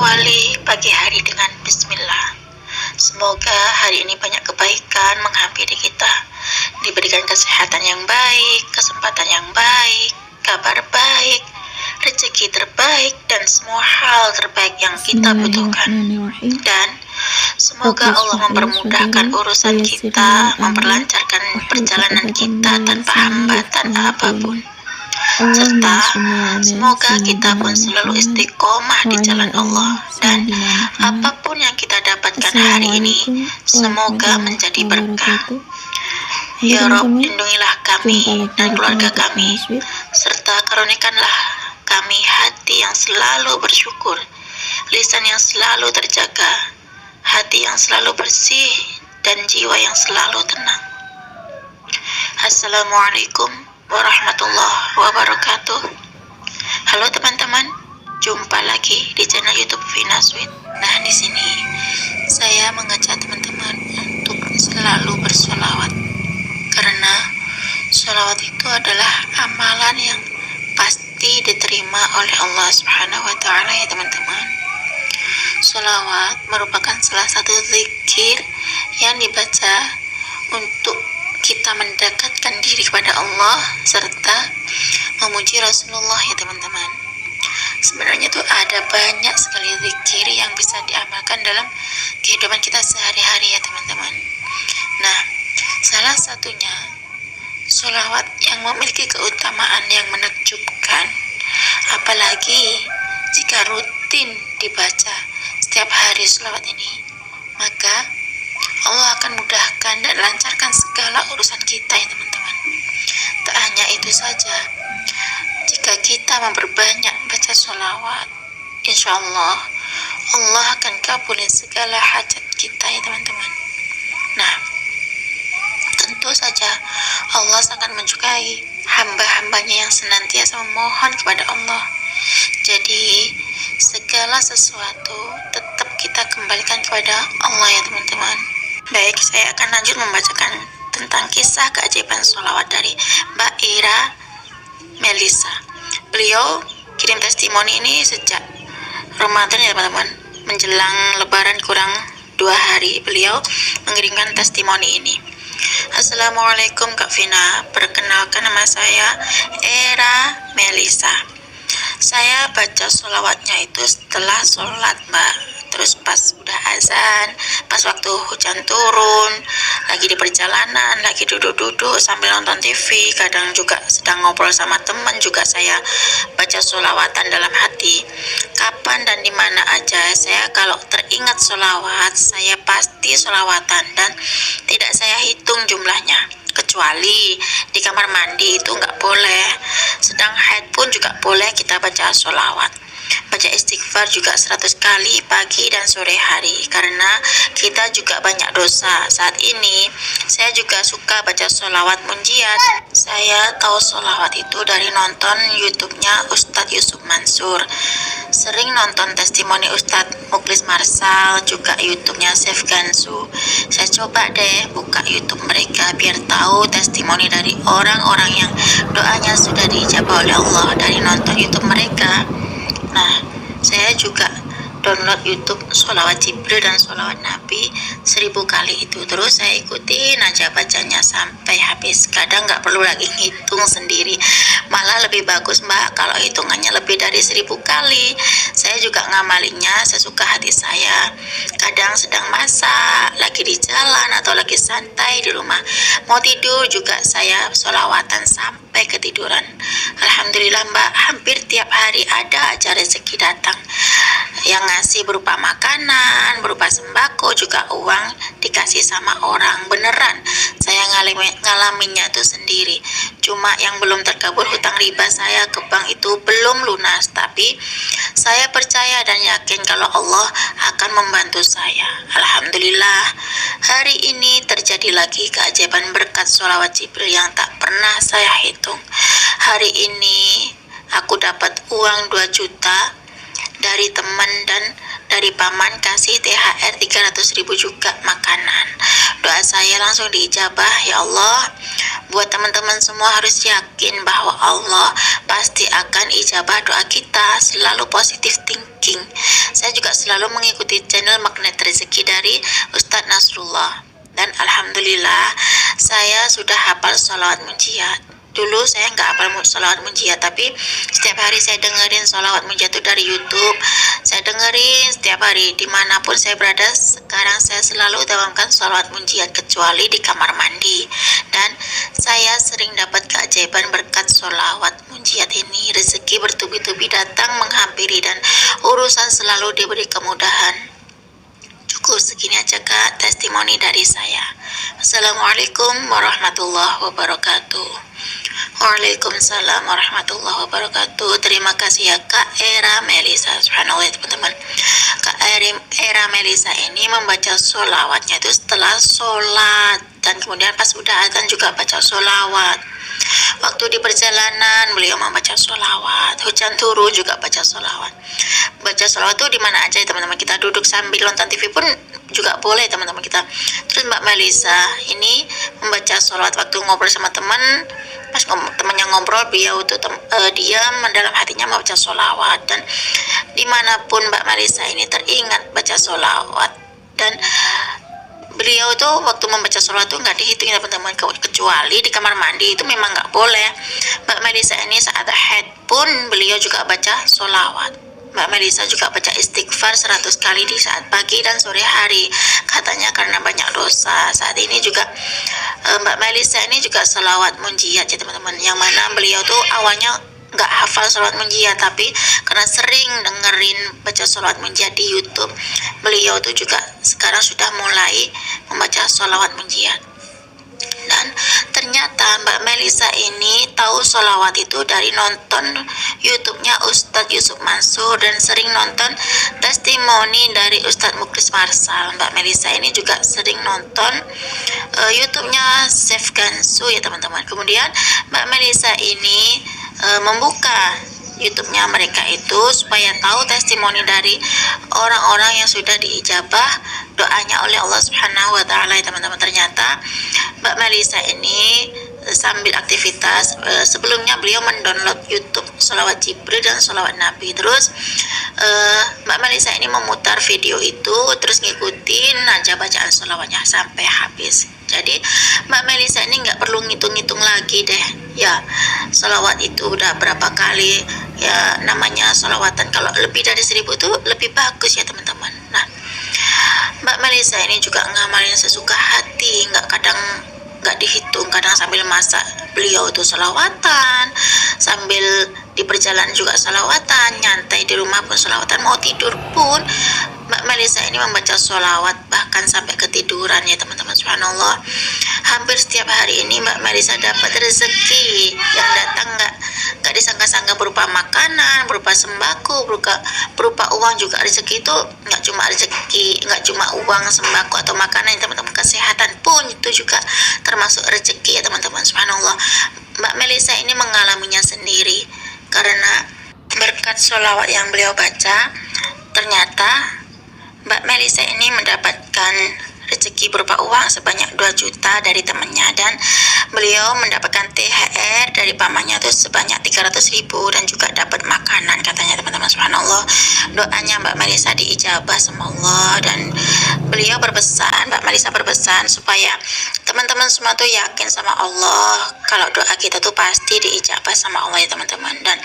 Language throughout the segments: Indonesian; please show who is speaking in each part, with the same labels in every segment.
Speaker 1: awali pagi hari dengan bismillah. Semoga hari ini banyak kebaikan menghampiri kita. Diberikan kesehatan yang baik, kesempatan yang baik, kabar baik, rezeki terbaik, dan semua hal terbaik yang kita butuhkan. Dan semoga Allah mempermudahkan urusan kita, memperlancarkan perjalanan kita tanpa hambatan apapun. Serta semoga kita pun selalu istiqomah di jalan Allah, dan apapun yang kita dapatkan hari ini semoga menjadi berkah. Ya Rob, lindungilah kami dan keluarga kami, serta karunikanlah kami hati yang selalu bersyukur, lisan yang selalu terjaga, hati yang selalu bersih, dan jiwa yang selalu tenang. Assalamualaikum warahmatullahi wabarakatuh. Halo teman-teman, jumpa lagi di channel YouTube Vina Sweet. Nah, di sini saya mengajak teman-teman untuk selalu bersolawat, karena solawat itu adalah amalan yang pasti diterima oleh Allah Subhanahu wa Ta'ala, ya teman-teman. Solawat merupakan salah satu zikir yang dibaca untuk kita mendekatkan diri kepada Allah serta memuji Rasulullah, ya teman-teman. Sebenarnya tuh ada banyak sekali zikir yang bisa diamalkan dalam kehidupan kita sehari-hari, ya teman-teman. Nah, salah satunya sholawat yang memiliki keutamaan yang menakjubkan, apalagi jika rutin dibaca setiap hari sholawat ini, maka Allah akan mudahkan dan lancarkan segala urusan kita, ya teman-teman. Tak hanya itu saja, jika kita memperbanyak baca sholawat, insya Allah Allah akan kabulin segala hajat kita, ya teman-teman. Nah, tentu saja Allah sangat menyukai hamba-hambanya yang senantiasa memohon kepada Allah. Jadi segala sesuatu tetap kita kembalikan kepada Allah, ya teman-teman. Baik, saya akan lanjut membacakan tentang kisah keajaiban sholawat dari Mbak Ira Melisa. Beliau kirim testimoni ini sejak Ramadan, ya teman-teman. Menjelang lebaran kurang 2 hari, beliau mengirimkan testimoni ini. Assalamualaikum Kak Vina, perkenalkan nama saya Ira Melisa. Saya baca sholawatnya itu setelah sholat, Mbak. Terus pas udah azan, pas waktu hujan turun, lagi di perjalanan, lagi duduk-duduk sambil nonton TV, kadang juga sedang ngobrol sama teman, juga saya baca sholawatan dalam hati. Kapan dan di mana aja saya kalau teringat sholawat, saya pasti sholawatan dan tidak saya hitung jumlahnya. Kecuali di kamar mandi itu nggak boleh, sedang haid pun juga boleh kita baca sholawat. Baca istighfar juga 100 kali pagi dan sore hari, karena kita juga banyak dosa. Saat ini saya juga suka baca sholawat munjiat. Saya tahu sholawat itu dari nonton YouTube-nya Ustadz Yusuf Mansur. Sering nonton testimoni Ustadz Muklis Marsal, juga YouTube-nya Chef Gansu. Saya coba deh buka YouTube mereka biar tahu testimoni dari orang-orang yang doanya sudah diijabah oleh Allah dari nonton YouTube mereka. Nah, saya juga download YouTube sholawat Jibril dan sholawat Nabi 1000 kali itu. Terus saya ikutin aja bacanya sampai habis. Kadang nggak perlu lagi ngitung sendiri, malah lebih bagus Mbak kalau hitungannya lebih dari 1000 kali. Saya juga ngamalinya sesuka hati saya. Kadang sedang masak, lagi di jalan, atau lagi santai di rumah, mau tidur juga saya sholawatan sampai ketiduran. Alhamdulillah Mbak, hampir tiap hari ada aja rezeki datang yang ngasih berupa makanan, berupa sembako, juga uang dikasih sama orang. Beneran saya ngalaminnya tuh sendiri. Cuma yang belum terkabul hutang riba saya ke bank itu belum lunas, tapi saya percaya dan yakin kalau Allah akan membantu saya. Alhamdulillah, hari ini terjadi lagi keajaiban berkat sholawat Jibril yang tak pernah saya hitung. Hari ini aku dapat uang 2 juta dari teman dan dari paman, kasih THR 300.000 juga makanan. Doa saya langsung diijabah. Ya Allah, Buat teman-teman semua harus yakin bahwa Allah pasti akan ijabah doa kita. Selalu positive thinking. Saya juga selalu mengikuti channel Magnet Rezeki dari Ustadz Nasrullah. Dan alhamdulillah saya sudah hafal sholawat munjiat. Dulu saya nggak hafal sholawat munjiat, tapi setiap hari saya dengerin sholawat munjiat itu dari YouTube. Saya dengerin setiap hari dimanapun saya berada. Sekarang saya selalu utamakan sholawat munjiat kecuali di kamar mandi. Dan saya sering dapat keajaiban berkat sholawat munjiat ini. Rezeki bertubi-tubi datang menghampiri dan urusan selalu diberi kemudahan. Cukup segini aja Kak, testimoni dari saya. Assalamualaikum warahmatullahi wabarakatuh. Waalaikumsalam warahmatullahi wabarakatuh. Terima kasih ya Kak Era Melisa. Subhanallah ya teman-teman. Kak Era Melisa ini membaca sholawatnya itu setelah sholat, dan kemudian pas udah azan juga baca sholawat. Waktu di perjalanan beliau membaca sholawat, hujan turun juga baca sholawat. Baca sholawat itu di mana aja ya teman-teman. Kita duduk sambil nonton TV pun juga boleh teman-teman kita. Terus Mbak Melisa ini membaca sholawat waktu ngobrol sama teman. Pas temannya ngobrol, beliau tuh diam dalam hatinya membaca sholawat. Dan dimanapun Mbak Melisa ini teringat baca sholawat. Dan beliau tuh waktu membaca sholawat tuh nggak dihitung ya teman-teman, kecuali di kamar mandi itu memang nggak boleh. Mbak Melisa ini saat haid pun beliau juga baca sholawat. Mbak Melisa juga baca istighfar 100 kali di saat pagi dan sore hari, katanya karena banyak dosa. Saat ini juga Mbak Melisa ini juga sholawat munjiat ya teman-teman, yang mana beliau tuh awalnya nggak hafal sholawat munjiat, tapi karena sering dengerin baca sholawat munjiat di YouTube, beliau tuh juga sekarang sudah mulai membaca sholawat munjiat. Dan ternyata Mbak Melisa ini tahu sholawat itu dari nonton YouTube-nya Ustadz Yusuf Mansur dan sering nonton testimoni dari Ustadz Muklis Marsal. Mbak Melisa ini juga sering nonton YouTube-nya Chef Gansu ya teman-teman. Kemudian Mbak Melisa ini membuka YouTube-nya mereka itu supaya tahu testimoni dari orang-orang yang sudah diijabah doanya oleh Allah Subhanahu wa taala ya teman-teman. Ternyata Mbak Melisa ini sambil aktivitas sebelumnya beliau mendownload YouTube sholawat Jibril dan sholawat Nabi. Terus Mbak Melisa ini memutar video itu, terus ngikutin aja bacaan sholawatnya sampai habis. Jadi Mbak Melisa ini nggak perlu ngitung-ngitung lagi deh ya, sholawat itu udah berapa kali ya, namanya sholawatan kalau lebih dari 1000 itu lebih bagus ya teman-teman. Nah, Mbak Melisa ini juga ngamalin sesuka hati, nggak dihitung, kadang sambil masak beliau itu sholawatan, sambil di perjalanan juga sholawatan, nyantai di rumah pun sholawatan, mau tidur pun Mbak Melisa ini membaca sholawat bahkan sampai ketiduran ya teman-teman. Subhanallah, hampir setiap hari ini Mbak Melisa dapat rezeki yang datang nggak disangka-sangka, berupa makanan, berupa sembako, berupa uang juga. Rezeki itu nggak cuma rezeki, nggak cuma uang, sembako atau makanan ya teman-teman, kesehatan pun itu juga termasuk rezeki ya teman-teman. Subhanallah, Mbak Melisa ini mengalaminya sendiri karena berkat sholawat yang beliau baca. Ternyata Mbak Melisa ini mendapatkan rezeki berupa uang sebanyak 2 juta dari temannya, dan beliau mendapatkan THR dari pamannya itu sebanyak 300.000 dan juga dapat makanan katanya teman-teman. Subhanallah, doanya Mbak Melisa diijabah sama Allah, dan beliau Mbak Melisa berpesan supaya teman-teman semua tuh yakin sama Allah kalau doa kita tuh pasti diijabah sama Allah ya teman-teman. Dan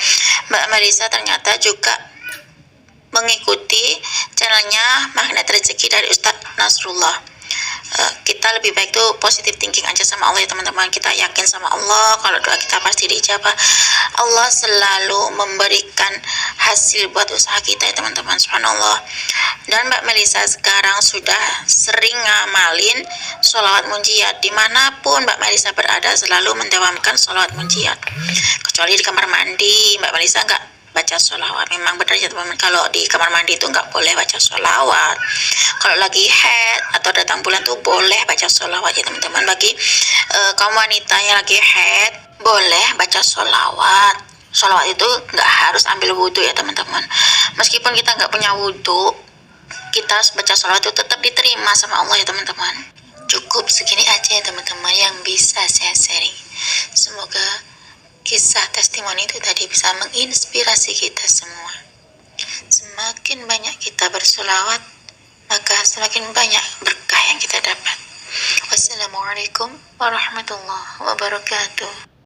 Speaker 1: Mbak Melisa ternyata juga mengikuti channelnya Magnet Rezeki dari Ustadz Nasrullah. Kita lebih baik tuh positive thinking aja sama Allah ya teman-teman. Kita yakin sama Allah kalau doa kita pasti diijabah. Allah selalu memberikan hasil buat usaha kita ya teman-teman. Subhanallah. Dan Mbak Melisa sekarang sudah sering ngamalin sholawat munjiat. Dimanapun Mbak Melisa berada selalu mendawamkan sholawat munjiat. Kecuali di kamar mandi Mbak Melisa nggak baca sholawat. Memang benar ya teman-teman, kalau di kamar mandi itu nggak boleh baca sholawat. Kalau lagi haid atau datang bulan tuh boleh baca sholawat ya teman-teman. Bagi kaum wanita yang lagi haid boleh baca sholawat. Sholawat itu nggak harus ambil wudhu ya teman-teman. Meskipun kita nggak punya wudhu, kita baca sholawat itu tetap diterima sama Allah ya teman-teman. Cukup segini aja ya teman-teman yang bisa saya sharing. Semoga kisah testimoni itu tadi bisa menginspirasi kita semua. Semakin banyak kita bersolawat, maka semakin banyak berkah yang kita dapat. Wassalamualaikum warahmatullahi wabarakatuh.